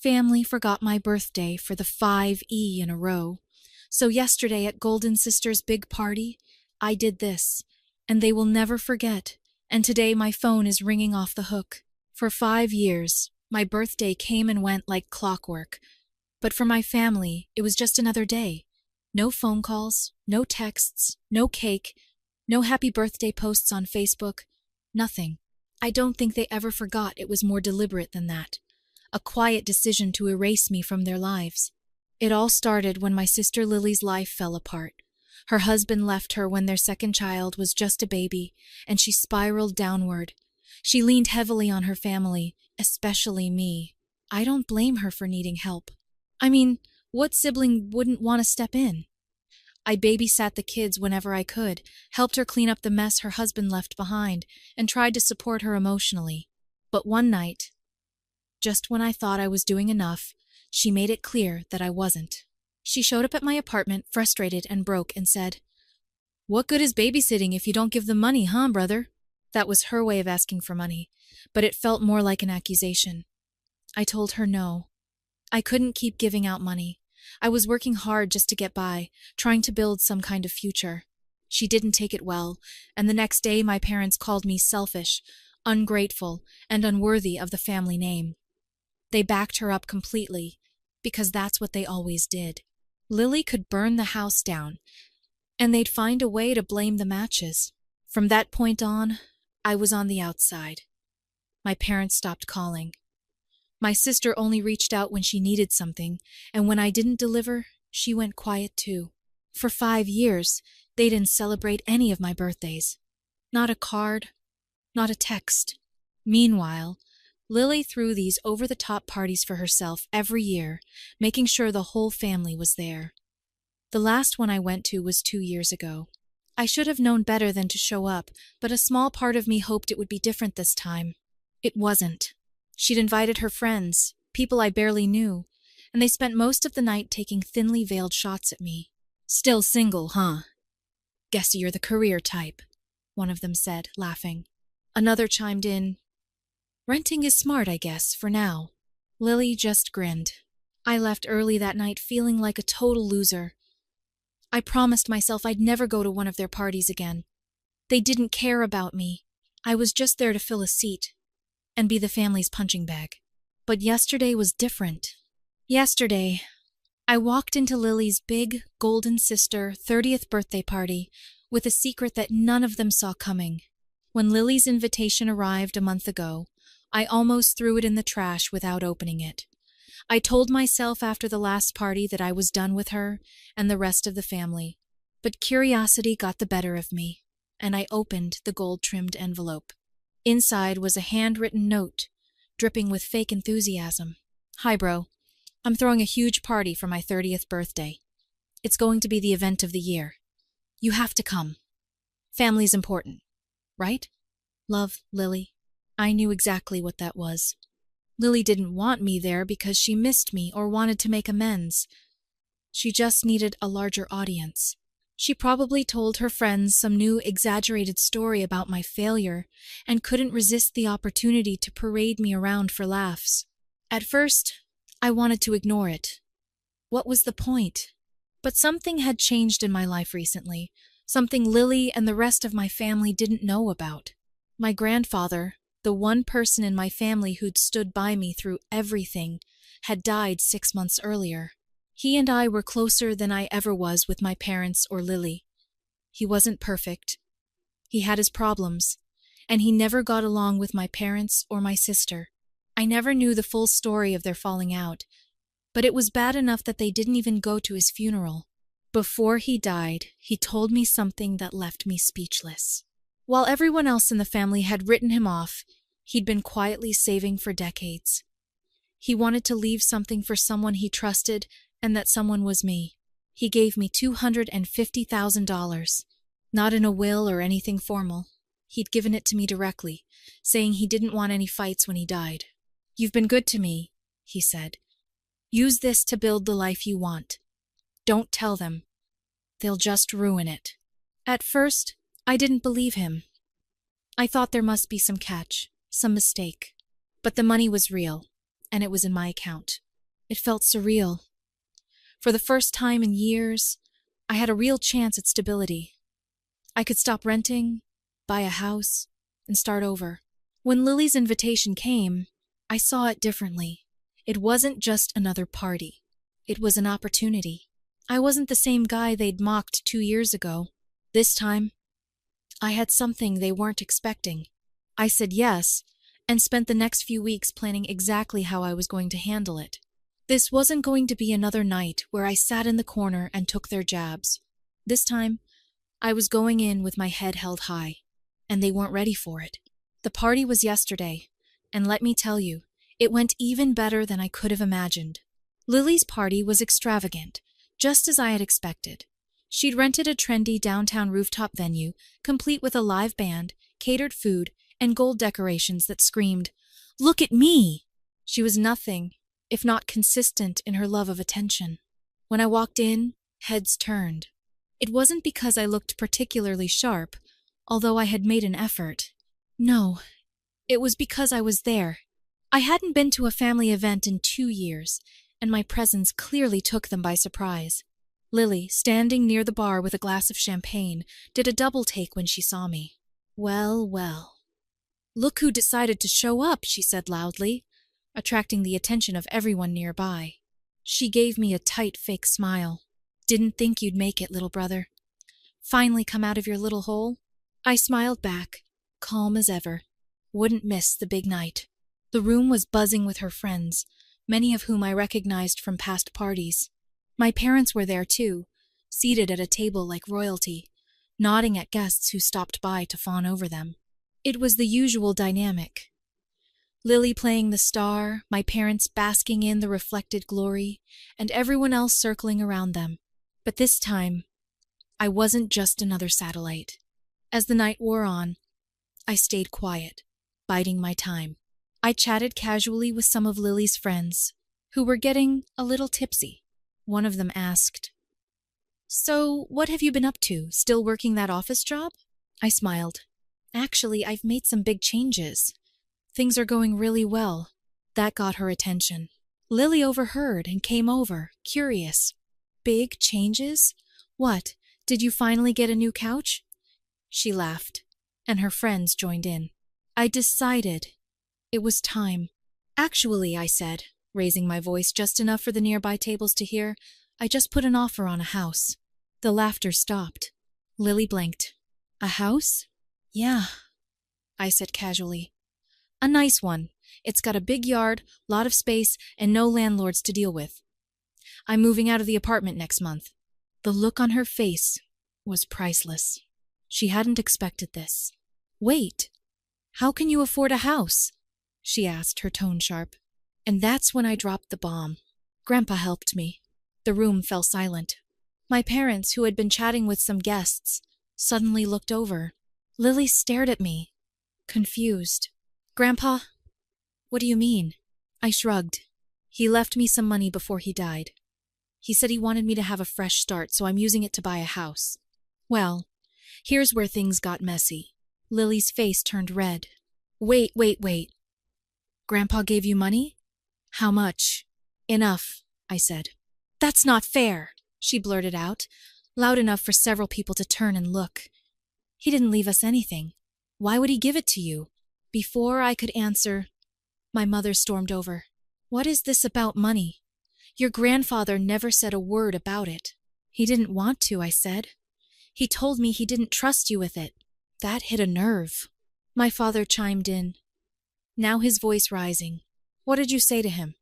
family forgot my birthday for the 5E in a row. So yesterday at Golden Sister's big party, I did this, and they will never forget. And today my phone is ringing off the hook. For 5 years, my birthday came and went like clockwork. But for my family, it was just another day. No phone calls, no texts, no cake, no happy birthday posts on Facebook, nothing. I don't think they ever forgot it was more deliberate than that. A quiet decision to erase me from their lives. It all started when my sister Lily's life fell apart. Her husband left her when their second child was just a baby, and she spiraled downward. She leaned heavily on her family, especially me. I don't blame her for needing help. I mean, what sibling wouldn't want to step in? I babysat the kids whenever I could, helped her clean up the mess her husband left behind, and tried to support her emotionally. But one night, just when I thought I was doing enough, she made it clear that I wasn't. She showed up at my apartment, frustrated and broke, and said, "What good is babysitting if you don't give them money, huh, brother?" That was her way of asking for money, but it felt more like an accusation. I told her no. I couldn't keep giving out money. I was working hard just to get by, trying to build some kind of future. She didn't take it well, and the next day my parents called me selfish, ungrateful, and unworthy of the family name. They backed her up completely, because that's what they always did. Lily could burn the house down, and they'd find a way to blame the matches. From that point on, I was on the outside. My parents stopped calling. My sister only reached out when she needed something, and when I didn't deliver, she went quiet too. For 5 years, they didn't celebrate any of my birthdays. Not a card, not a text. Meanwhile, Lily threw these over-the-top parties for herself every year, making sure the whole family was there. The last one I went to was 2 years ago. I should have known better than to show up, but a small part of me hoped it would be different this time. It wasn't. She'd invited her friends, people I barely knew, and they spent most of the night taking thinly veiled shots at me. "Still single, huh? Guess you're the career type," one of them said, laughing. Another chimed in, "Renting is smart, I guess, for now." Lily just grinned. I left early that night feeling like a total loser. I promised myself I'd never go to one of their parties again. They didn't care about me. I was just there to fill a seat and be the family's punching bag. But yesterday was different. Yesterday, I walked into Lily's big, golden sister 30th birthday party with a secret that none of them saw coming. When Lily's invitation arrived a month ago, I almost threw it in the trash without opening it. I told myself after the last party that I was done with her and the rest of the family. But curiosity got the better of me, and I opened the gold-trimmed envelope. Inside was a handwritten note, dripping with fake enthusiasm. "Hi, bro. I'm throwing a huge party for my 30th birthday. It's going to be the event of the year. You have to come. Family's important, right? Love, Lily." I knew exactly what that was. Lily didn't want me there because she missed me or wanted to make amends. She just needed a larger audience. She probably told her friends some new exaggerated story about my failure and couldn't resist the opportunity to parade me around for laughs. At first, I wanted to ignore it. What was the point? But something had changed in my life recently, something Lily and the rest of my family didn't know about. My grandfather, the one person in my family who'd stood by me through everything, had died 6 months earlier. He and I were closer than I ever was with my parents or Lily. He wasn't perfect. He had his problems, and he never got along with my parents or my sister. I never knew the full story of their falling out, but it was bad enough that they didn't even go to his funeral. Before he died, he told me something that left me speechless. While everyone else in the family had written him off, he'd been quietly saving for decades. He wanted to leave something for someone he trusted, and that someone was me. He gave me $250,000, not in a will or anything formal. He'd given it to me directly, saying he didn't want any fights when he died. "You've been good to me," he said. "Use this to build the life you want. Don't tell them. They'll just ruin it." At first, I didn't believe him. I thought there must be some catch, some mistake. But the money was real, and it was in my account. It felt surreal. For the first time in years, I had a real chance at stability. I could stop renting, buy a house, and start over. When Lily's invitation came, I saw it differently. It wasn't just another party. It was an opportunity. I wasn't the same guy they'd mocked 2 years ago. This time, I had something they weren't expecting. I said yes, and spent the next few weeks planning exactly how I was going to handle it. This wasn't going to be another night where I sat in the corner and took their jabs. This time, I was going in with my head held high, and they weren't ready for it. The party was yesterday, and let me tell you, it went even better than I could have imagined. Lily's party was extravagant, just as I had expected. She'd rented a trendy downtown rooftop venue, complete with a live band, catered food, and gold decorations that screamed, "Look at me!" She was nothing if not consistent in her love of attention. When I walked in, heads turned. It wasn't because I looked particularly sharp, although I had made an effort. No, it was because I was there. I hadn't been to a family event in 2 years, and my presence clearly took them by surprise. Lily, standing near the bar with a glass of champagne, did a double take when she saw me. "Well, well. Look who decided to show up," she said loudly, attracting the attention of everyone nearby. She gave me a tight fake smile. "Didn't think you'd make it, little brother. Finally come out of your little hole?" I smiled back, calm as ever. Wouldn't miss the big night. The room was buzzing with her friends, many of whom I recognized from past parties. My parents were there too, seated at a table like royalty, nodding at guests who stopped by to fawn over them. It was the usual dynamic. Lily playing the star, my parents basking in the reflected glory, and everyone else circling around them. But this time, I wasn't just another satellite. As the night wore on, I stayed quiet, biding my time. I chatted casually with some of Lily's friends, who were getting a little tipsy. One of them asked, "So, what have you been up to? Still working that office job?" I smiled. "Actually, I've made some big changes. Things are going really well." That got her attention. Lily overheard and came over, curious. "Big changes? What, did you finally get a new couch?" She laughed, and her friends joined in. I decided it was time. "Actually," I said, raising my voice just enough for the nearby tables to hear, "I just put an offer on a house." The laughter stopped. Lily blinked. "A house?" "Yeah," I said casually. "A nice one. It's got a big yard, lot of space, and no landlords to deal with. I'm moving out of the apartment next month." The look on her face was priceless. She hadn't expected this. "Wait, how can you afford a house?" she asked, her tone sharp. And that's when I dropped the bomb. Grandpa helped me. The room fell silent. My parents, who had been chatting with some guests, suddenly looked over. Lily stared at me, confused. "Grandpa? What do you mean?" I shrugged. "He left me some money before he died. He said he wanted me to have a fresh start, so I'm using it to buy a house." Well, here's where things got messy. Lily's face turned red. Wait. Grandpa gave you money? How much?" "Enough," I said. "That's not fair," she blurted out, loud enough for several people to turn and look. "He didn't leave us anything. Why would he give it to you?" Before I could answer, my mother stormed over. "What is this about money? Your grandfather never said a word about it." "He didn't want to," I said. "He told me he didn't trust you with it." That hit a nerve. My father chimed in, now his voice rising. "What did you say to him?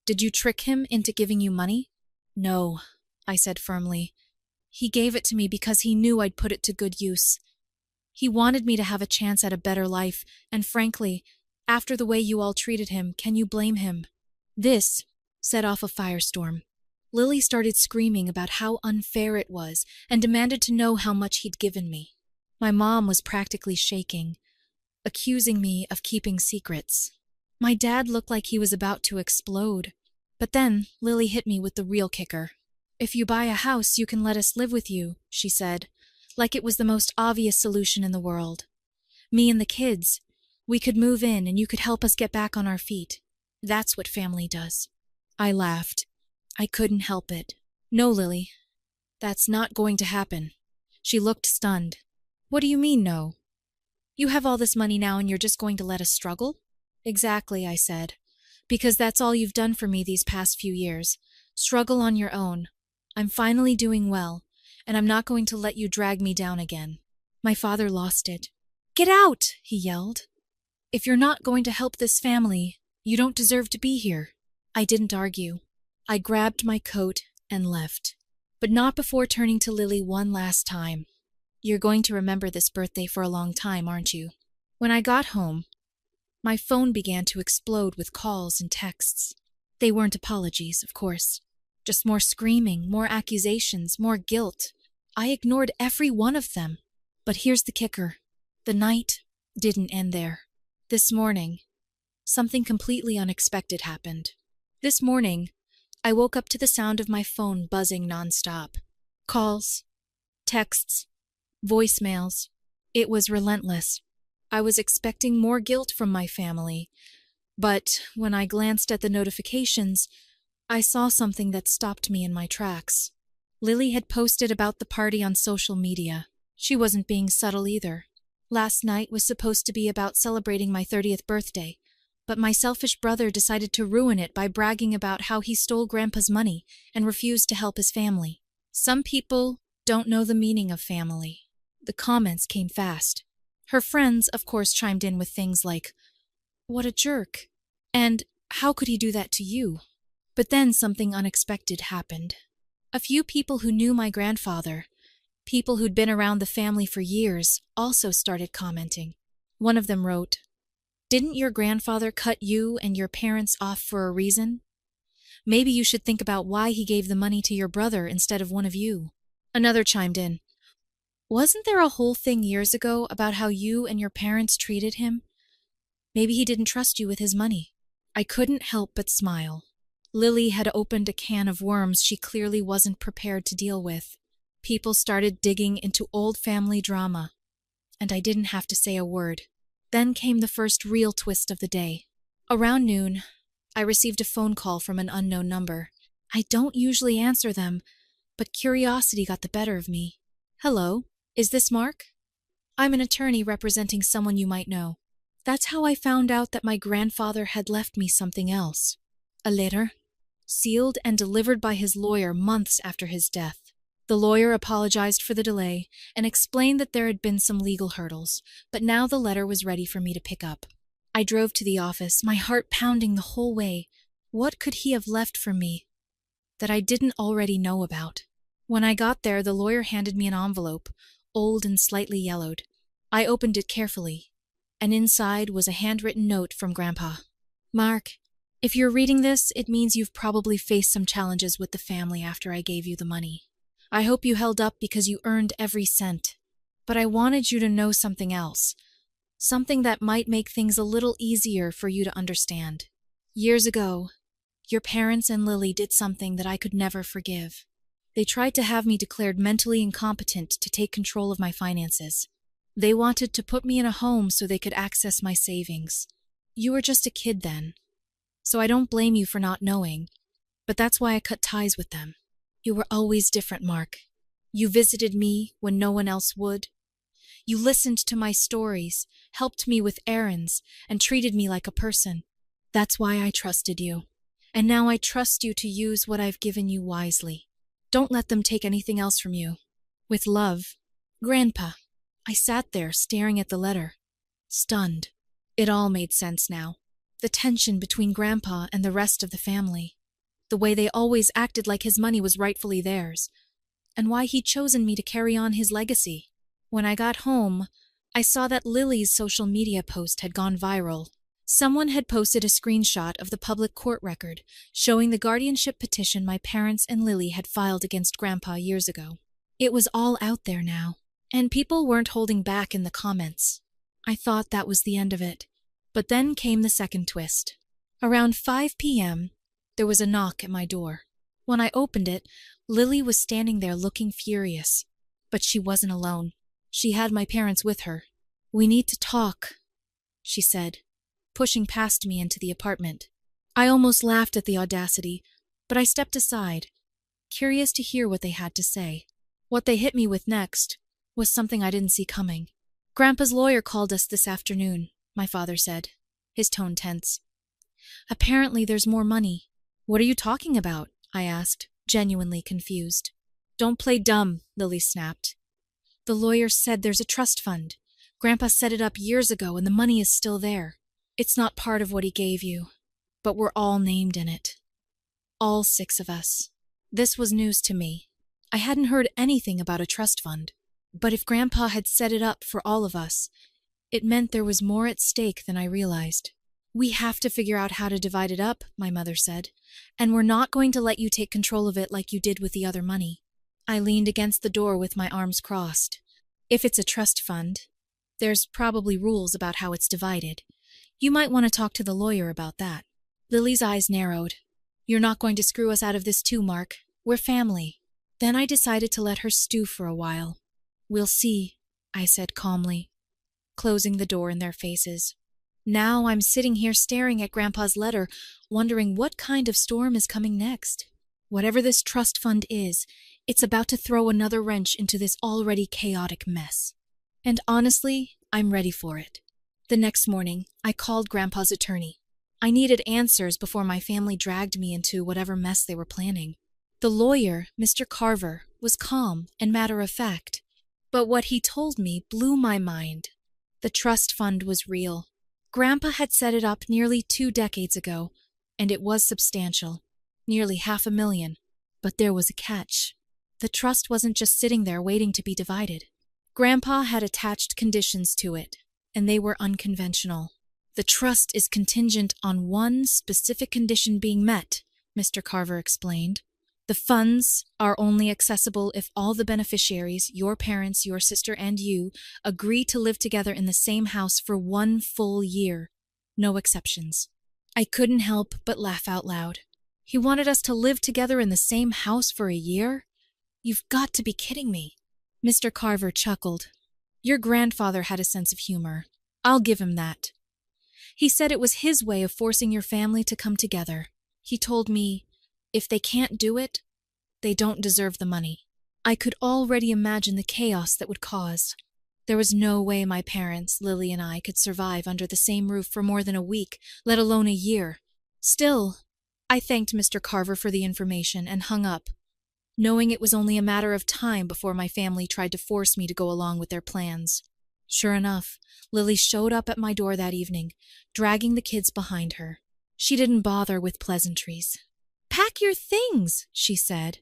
Did you trick him into giving you money?" "No," I said firmly. "He gave it to me because he knew I'd put it to good use. He wanted me to have a chance at a better life, and frankly, after the way you all treated him, can you blame him?" This set off a firestorm. Lily started screaming about how unfair it was and demanded to know how much he'd given me. My mom was practically shaking, accusing me of keeping secrets. My dad looked like he was about to explode. But then Lily hit me with the real kicker. "If you buy a house, you can let us live with you," she said, like it was the most obvious solution in the world. "Me and the kids, we could move in and you could help us get back on our feet. That's what family does." I laughed. I couldn't help it. No, Lily. That's not going to happen. She looked stunned. What do you mean, no? You have all this money now and you're just going to let us struggle? Exactly, I said. Because that's all you've done for me these past few years. Struggle on your own. I'm finally doing well, and I'm not going to let you drag me down again. My father lost it. Get out, he yelled. If you're not going to help this family, you don't deserve to be here. I didn't argue. I grabbed my coat and left. But not before turning to Lily one last time. You're going to remember this birthday for a long time, aren't you? When I got home, my phone began to explode with calls and texts. They weren't apologies, of course. Just more screaming, more accusations, more guilt. I ignored every one of them. But here's the kicker. The night didn't end there. This morning, something completely unexpected happened. This morning, I woke up to the sound of my phone buzzing nonstop. Calls, texts, voicemails. It was relentless. I was expecting more guilt from my family, but when I glanced at the notifications, I saw something that stopped me in my tracks. Lily had posted about the party on social media. She wasn't being subtle either. Last night was supposed to be about celebrating my 30th birthday, but my selfish brother decided to ruin it by bragging about how he stole Grandpa's money and refused to help his family. Some people don't know the meaning of family. The comments came fast. Her friends, of course, chimed in with things like, "What a jerk," and "How could he do that to you?" But then something unexpected happened. A few people who knew my grandfather, people who'd been around the family for years, also started commenting. One of them wrote, "Didn't your grandfather cut you and your parents off for a reason? Maybe you should think about why he gave the money to your brother instead of one of you." Another chimed in, "Wasn't there a whole thing years ago about how you and your parents treated him? Maybe he didn't trust you with his money." I couldn't help but smile. Lily had opened a can of worms she clearly wasn't prepared to deal with. People started digging into old family drama, and I didn't have to say a word. Then came the first real twist of the day. Around noon, I received a phone call from an unknown number. I don't usually answer them, but curiosity got the better of me. "Hello, is this Mark? I'm an attorney representing someone you might know." That's how I found out that my grandfather had left me something else. A letter, sealed and delivered by his lawyer months after his death. The lawyer apologized for the delay and explained that there had been some legal hurdles, but now the letter was ready for me to pick up. I drove to the office, my heart pounding the whole way. What could he have left for me that I didn't already know about? When I got there, the lawyer handed me an envelope, old and slightly yellowed. I opened it carefully, and inside was a handwritten note from Grandpa. "Mark, if you're reading this, it means you've probably faced some challenges with the family after I gave you the money. I hope you held up because you earned every cent. But I wanted you to know something else, something that might make things a little easier for you to understand. Years ago, your parents and Lily did something that I could never forgive. They tried to have me declared mentally incompetent to take control of my finances. They wanted to put me in a home so they could access my savings. You were just a kid then, so I don't blame you for not knowing, but that's why I cut ties with them. You were always different, Mark. You visited me when no one else would. You listened to my stories, helped me with errands, and treated me like a person. That's why I trusted you. And now I trust you to use what I've given you wisely. Don't let them take anything else from you. With love, Grandpa." I sat there staring at the letter, stunned. It all made sense now. The tension between Grandpa and the rest of the family. The way they always acted like his money was rightfully theirs. And why he'd chosen me to carry on his legacy. When I got home, I saw that Lily's social media post had gone viral. Someone had posted a screenshot of the public court record showing the guardianship petition my parents and Lily had filed against Grandpa years ago. It was all out there now. And people weren't holding back in the comments. I thought that was the end of it. But then came the second twist. Around 5 p.m., there was a knock at my door. When I opened it, Lily was standing there looking furious. But she wasn't alone. She had my parents with her. "We need to talk," she said, pushing past me into the apartment. I almost laughed at the audacity, but I stepped aside, curious to hear what they had to say. What they hit me with next was something I didn't see coming. Grandpa's lawyer called us this afternoon, my father said, his tone tense. Apparently there's more money. What are you talking about? I asked, genuinely confused. Don't play dumb, Lily snapped. The lawyer said there's a trust fund. Grandpa set it up years ago and the money is still there. It's not part of what he gave you, but we're all named in it. All 6 of us. This was news to me. I hadn't heard anything about a trust fund, but if Grandpa had set it up for all of us, it meant there was more at stake than I realized. We have to figure out how to divide it up, my mother said, and we're not going to let you take control of it like you did with the other money. I leaned against the door with my arms crossed. If it's a trust fund, there's probably rules about how it's divided. You might want to talk to the lawyer about that. Lily's eyes narrowed. You're not going to screw us out of this too, Mark. We're family. Then I decided to let her stew for a while. We'll see, I said calmly, closing the door in their faces. Now I'm sitting here staring at Grandpa's letter, wondering what kind of storm is coming next. Whatever this trust fund is, it's about to throw another wrench into this already chaotic mess. And honestly, I'm ready for it. The next morning, I called Grandpa's attorney. I needed answers before my family dragged me into whatever mess they were planning. The lawyer, Mr. Carver, was calm and matter-of-fact, but what he told me blew my mind. The trust fund was real. Grandpa had set it up nearly 2 decades ago, and it was substantial, nearly $500,000. But there was a catch. The trust wasn't just sitting there waiting to be divided. Grandpa had attached conditions to it, and they were unconventional. The trust is contingent on one specific condition being met, Mr. Carver explained. The funds are only accessible if all the beneficiaries, your parents, your sister, and you, agree to live together in the same house for 1 full year. No exceptions. I couldn't help but laugh out loud. He wanted us to live together in the same house for a year? You've got to be kidding me. Mr. Carver chuckled. Your grandfather had a sense of humor. I'll give him that. He said it was his way of forcing your family to come together. He told me, if they can't do it, they don't deserve the money. I could already imagine the chaos that would cause. There was no way my parents, Lily and I, could survive under the same roof for more than a week, let alone a year. Still, I thanked Mr. Carver for the information and hung up, knowing it was only a matter of time before my family tried to force me to go along with their plans. Sure enough, Lily showed up at my door that evening, dragging the kids behind her. She didn't bother with pleasantries. Pack your things, she said.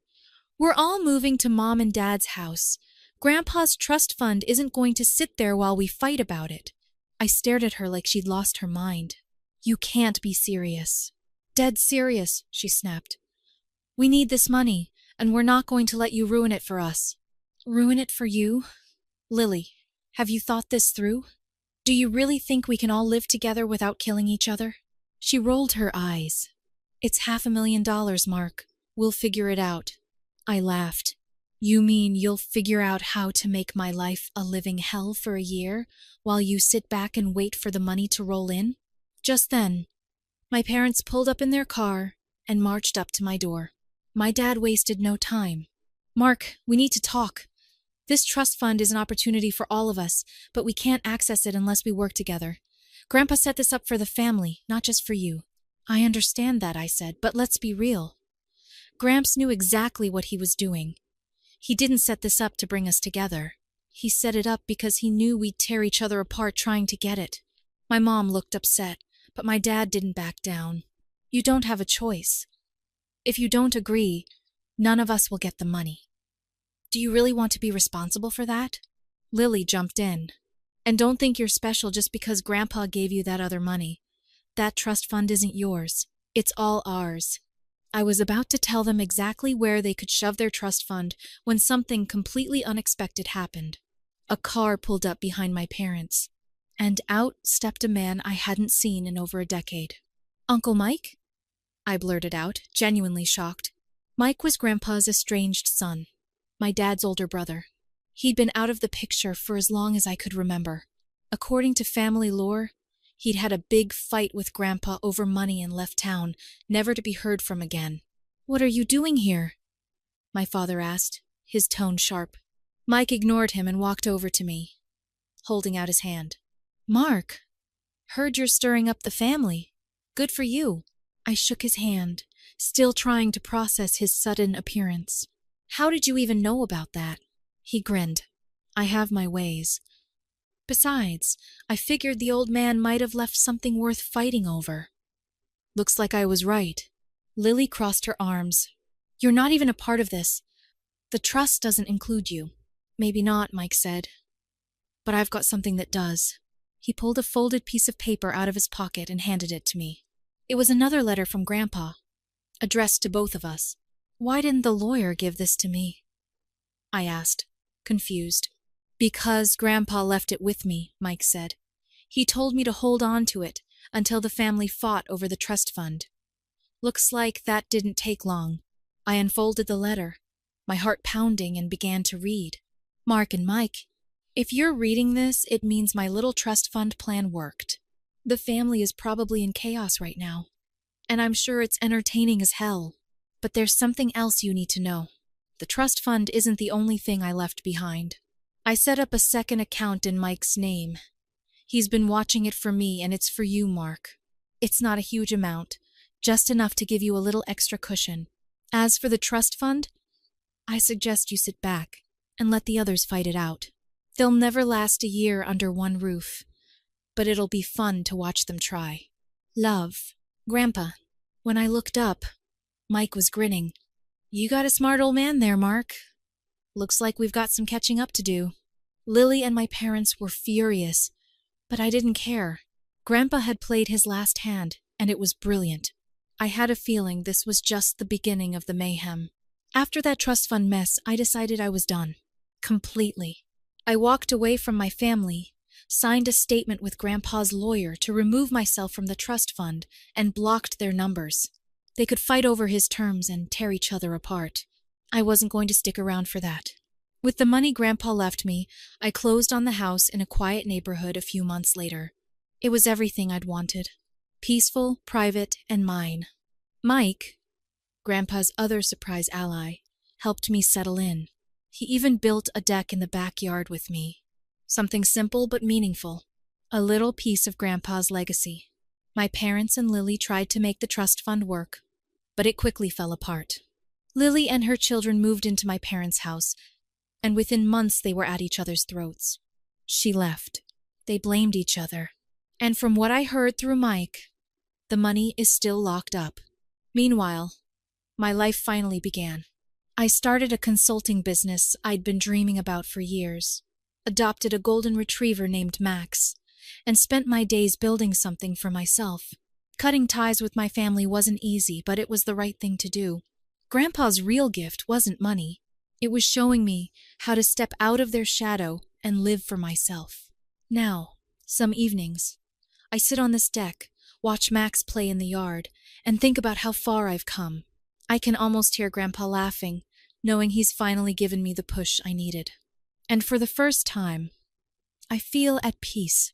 We're all moving to Mom and Dad's house. Grandpa's trust fund isn't going to sit there while we fight about it. I stared at her like she'd lost her mind. You can't be serious. Dead serious, she snapped. We need this money, and we're not going to let you ruin it for us. Ruin it for you? Lily, have you thought this through? Do you really think we can all live together without killing each other? She rolled her eyes. It's $500,000, Mark. We'll figure it out. I laughed. You mean you'll figure out how to make my life a living hell for a year, while you sit back and wait for the money to roll in? Just then, my parents pulled up in their car and marched up to my door. My dad wasted no time. Mark, we need to talk. This trust fund is an opportunity for all of us, but we can't access it unless we work together. Grandpa set this up for the family, not just for you. I understand that, I said, but let's be real. Gramps knew exactly what he was doing. He didn't set this up to bring us together. He set it up because he knew we'd tear each other apart trying to get it. My mom looked upset, but my dad didn't back down. You don't have a choice. If you don't agree, none of us will get the money. Do you really want to be responsible for that? Lily jumped in. And don't think you're special just because Grandpa gave you that other money. That trust fund isn't yours. It's all ours. I was about to tell them exactly where they could shove their trust fund when something completely unexpected happened. A car pulled up behind my parents, and out stepped a man I hadn't seen in over a decade. Uncle Mike? I blurted out, genuinely shocked. Mike was Grandpa's estranged son, my dad's older brother. He'd been out of the picture for as long as I could remember. According to family lore, He'd had a big fight with Grandpa over money and left town, never to be heard from again. "What are you doing here?" my father asked, his tone sharp. Mike ignored him and walked over to me, holding out his hand. "Mark, heard you're stirring up the family. Good for you." I shook his hand, still trying to process his sudden appearance. "How did you even know about that?" He grinned. "I have my ways. Besides, I figured the old man might have left something worth fighting over." Looks like I was right. Lily crossed her arms. "You're not even a part of this. The trust doesn't include you." "Maybe not," Mike said. "But I've got something that does." He pulled a folded piece of paper out of his pocket and handed it to me. It was another letter from Grandpa, addressed to both of us. "Why didn't the lawyer give this to me?" I asked, confused. "Because Grandpa left it with me," Mike said. "He told me to hold on to it until the family fought over the trust fund." Looks like that didn't take long. I unfolded the letter, my heart pounding, and began to read. "Mark and Mike, if you're reading this, it means my little trust fund plan worked. The family is probably in chaos right now, and I'm sure it's entertaining as hell. But there's something else you need to know. The trust fund isn't the only thing I left behind. I set up a second account in Mike's name. He's been watching it for me, and it's for you, Mark. It's not a huge amount, just enough to give you a little extra cushion. As for the trust fund, I suggest you sit back and let the others fight it out. They'll never last a year under one roof, but it'll be fun to watch them try. Love, Grandpa." When I looked up, Mike was grinning. "You got a smart old man there, Mark. Looks like we've got some catching up to do." Lily and my parents were furious, but I didn't care. Grandpa had played his last hand, and it was brilliant. I had a feeling this was just the beginning of the mayhem. After that trust fund mess, I decided I was done. Completely. I walked away from my family, signed a statement with Grandpa's lawyer to remove myself from the trust fund, and blocked their numbers. They could fight over his terms and tear each other apart. I wasn't going to stick around for that. With the money Grandpa left me, I closed on the house in a quiet neighborhood a few months later. It was everything I'd wanted. Peaceful, private, and mine. Mike, Grandpa's other surprise ally, helped me settle in. He even built a deck in the backyard with me. Something simple but meaningful. A little piece of Grandpa's legacy. My parents and Lily tried to make the trust fund work, but it quickly fell apart. Lily and her children moved into my parents' house, and within months they were at each other's throats. She left. They blamed each other. And from what I heard through Mike, the money is still locked up. Meanwhile, my life finally began. I started a consulting business I'd been dreaming about for years, adopted a golden retriever named Max, and spent my days building something for myself. Cutting ties with my family wasn't easy, but it was the right thing to do. Grandpa's real gift wasn't money. It was showing me how to step out of their shadow and live for myself. Now, some evenings, I sit on this deck, watch Max play in the yard, and think about how far I've come. I can almost hear Grandpa laughing, knowing he's finally given me the push I needed. And for the first time, I feel at peace.